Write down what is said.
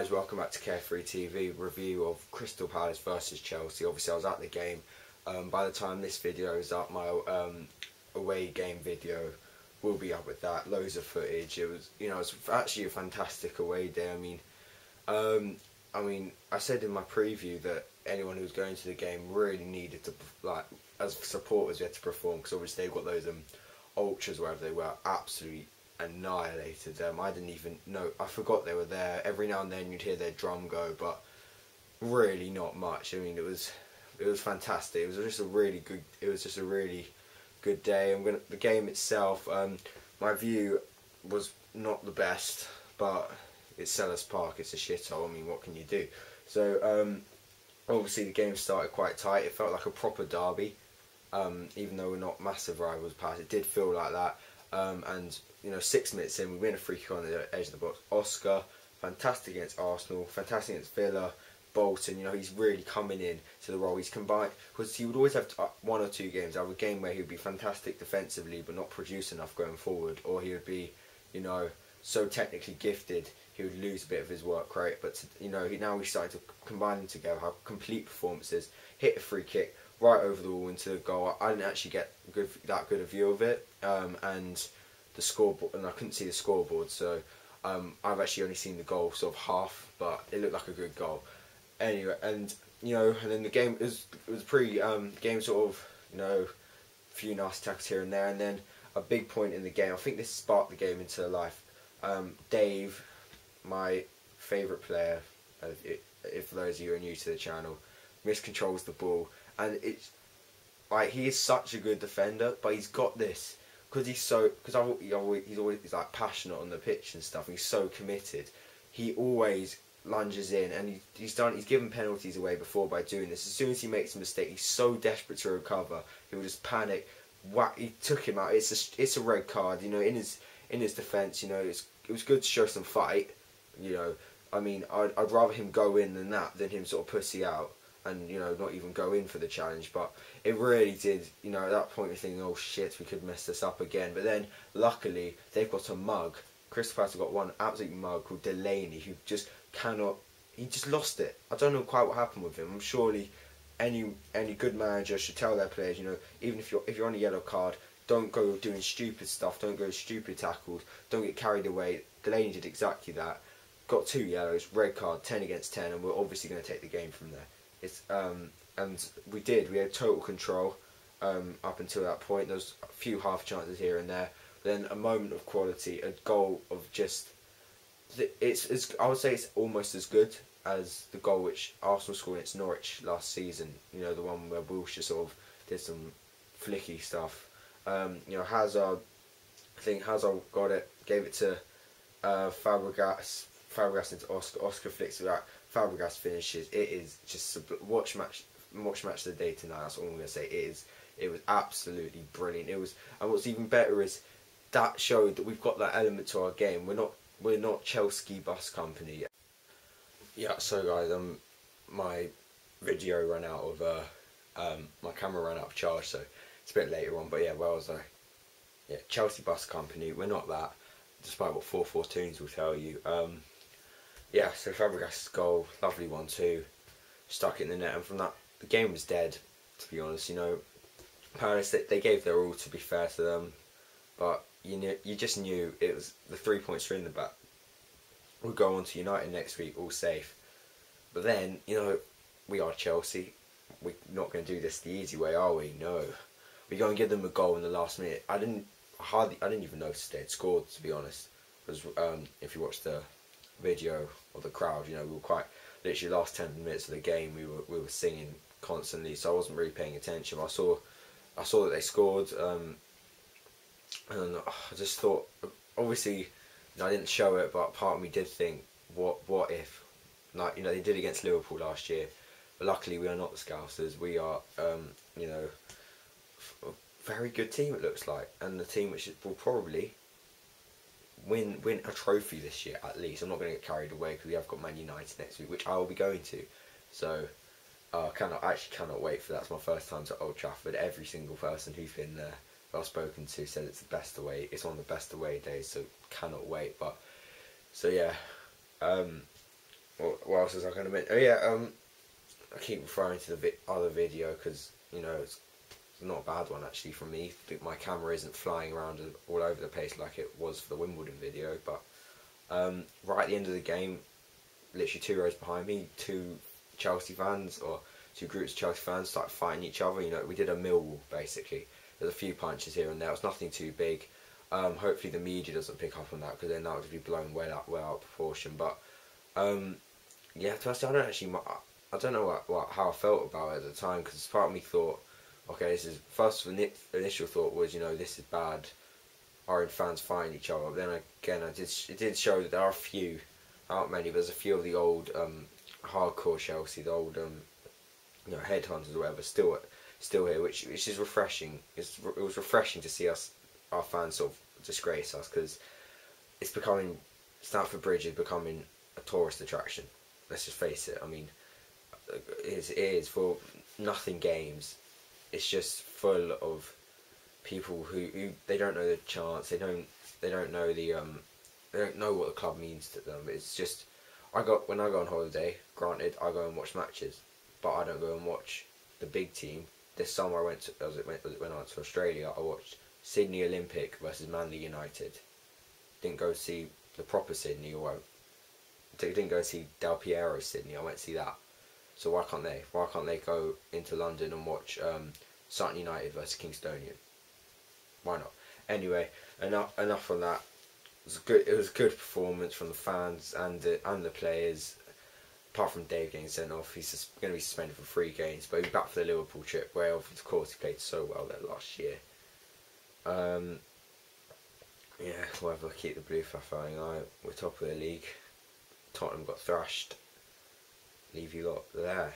guys, welcome back to Carefree TV review of Crystal Palace versus Chelsea. Obviously I was at the game. By the time this video is up, my away game video will be up with that. Loads of footage. It was, it's actually a fantastic away day. I mean, I said in my preview that anyone who was going to the game really needed to, as supporters, we had to perform, because obviously they've got those ultras, wherever they were, absolutely annihilated them. I didn't even know, I forgot they were there. Every now and then you'd hear their drum go, but really not much. I mean, it was fantastic. It was just a really good day. The game itself, my view was not the best, but it's Selhurst Park, it's a shithole. I mean, what can you do? So obviously the game started quite tight. It felt like a proper derby, even though we're not massive rivals past. It did feel like that. And 6 minutes in, we win a free kick on the edge of the box. Oscar, fantastic against Arsenal, fantastic against Villa. Bolton, he's really coming in to the role. He's combined, because he would always have one or two games. Have a game where he would be fantastic defensively but not produce enough going forward, or he would be, so technically gifted he would lose a bit of his work rate. But now he's starting to combine them together. Have complete performances. Hit a free kick right over the wall into the goal. I didn't actually get that good a view of it, and the scoreboard, and I couldn't see the scoreboard, so I've actually only seen the goal sort of half, but it looked like a good goal. Anyway, and then the game was pretty game sort of a few nasty tackles here and there, and then a big point in the game. I think this sparked the game into life. Dave, my favourite player, if for those of you who are new to the channel, miscontrols the ball, and it's like he is such a good defender, but he's got this because he's always like passionate on the pitch and stuff. And he's so committed. He always lunges in, and he's given penalties away before by doing this. As soon as he makes a mistake, he's so desperate to recover, he will just panic. Whack! He took him out. It's a red card. In his defence, it was good to show some fight. I mean, I'd rather him go in than him sort of pussy out and not even go in for the challenge. But it really did. At that point you're thinking, oh shit, we could mess this up again. But then luckily they've got a mug. Crystal Palace have got one absolute mug called Delaney, who just cannot. He just lost it. I don't know quite what happened with him. I'm surely any good manager should tell their players, even if you're on a yellow card, don't go doing stupid stuff. Don't go stupid tackles. Don't get carried away. Delaney did exactly that. Got 2 yellows, red card, 10 against 10, and we're obviously going to take the game from there. And we did. We had total control up until that point. There was a few half chances here and there. Then a moment of quality, a goal of just. I would say it's almost as good as the goal which Arsenal scored against Norwich last season. The one where Wilshere sort of did some flicky stuff. Hazard, I think Hazard got it, gave it to Fabregas. Fabregas into Oscar. Oscar flicks it out. Fabregas finishes. It is just watch match of the day tonight. That's all I'm going to say. It was absolutely brilliant. And what's even better is that showed that we've got that element to our game. We're not Chelsea Bus Company yet. Yeah, so guys, my video ran out of my camera ran out of charge, so it's a bit later on. But yeah, where was I? Yeah, Chelsea Bus Company. We're not that, despite what 442s will tell you. Yeah, so Fabregas' goal, lovely one too, stuck it in the net, and from that the game was dead. To be honest, Palace they gave their all, to be fair to them, but you just knew it was the 3 points were in the back. We'll go on to United next week, all safe. But then, we are Chelsea. We're not going to do this the easy way, are we? No. We're going to give them a goal in the last minute. I didn't even notice they had scored, to be honest. Because if you watch the video of the crowd, we were quite literally last 10 minutes of the game. We were singing constantly, so I wasn't really paying attention. I saw that they scored. And I just thought, obviously, I didn't show it, but part of me did think, what if, they did against Liverpool last year, but luckily we are not the Scousers. We are, a very good team, it looks like, and the team which will probably win a trophy this year at least. I'm not going to get carried away because we have got Man United next week, which I will be going to. So I actually cannot wait for that. It's my first time to Old Trafford. Every single person who's been there I've spoken to said it's the best away. It's one of the best away days, so cannot wait. But so yeah, what else was I going to mention? Oh yeah, I keep referring to the other video because you know it's not a bad one actually from me. My camera isn't flying around all over the place like it was for the Wimbledon video, but right at the end of the game, literally 2 rows behind me, two Chelsea fans or two groups of Chelsea fans started fighting each other. You know, we did a Millwall basically. There's a few punches here and there. It's nothing too big. Hopefully the media doesn't pick up on that because then that would be blown well out of proportion. But yeah, I don't know how I felt about it at the time because part of me thought, okay, this is first initial thought was, you know, this is bad. Our fans fighting each other. But then again, it did show that there are a few, not many, but there's a few of the old hardcore Chelsea, the old you know, headhunters or whatever, still here, which is refreshing. It was refreshing to see our fans sort of disgrace us because it's becoming, Stamford Bridge is becoming a tourist attraction. Let's just face it. I mean, it is for nothing games. It's just full of people who they don't know the chants. They don't know they don't know what the club means to them. It's just when I go on holiday. Granted, I go and watch matches, but I don't go and watch the big team. This summer I went to Australia. I watched Sydney Olympic versus Manly United. Didn't go see the proper Sydney, or didn't go see Del Piero Sydney. I went to see that. So why can't they? Why can't they go into London and watch Sutton United versus Kingstonian? Why not? Anyway, enough on that. It was a good performance from the fans and the players. Apart from Dave getting sent off, he's going to be suspended for 3 games, but he's back for the Liverpool trip, where of course he played so well there last year. Yeah, whatever, keep the blue fluff flying. We're top of the league. Tottenham got thrashed. Leave you lot there.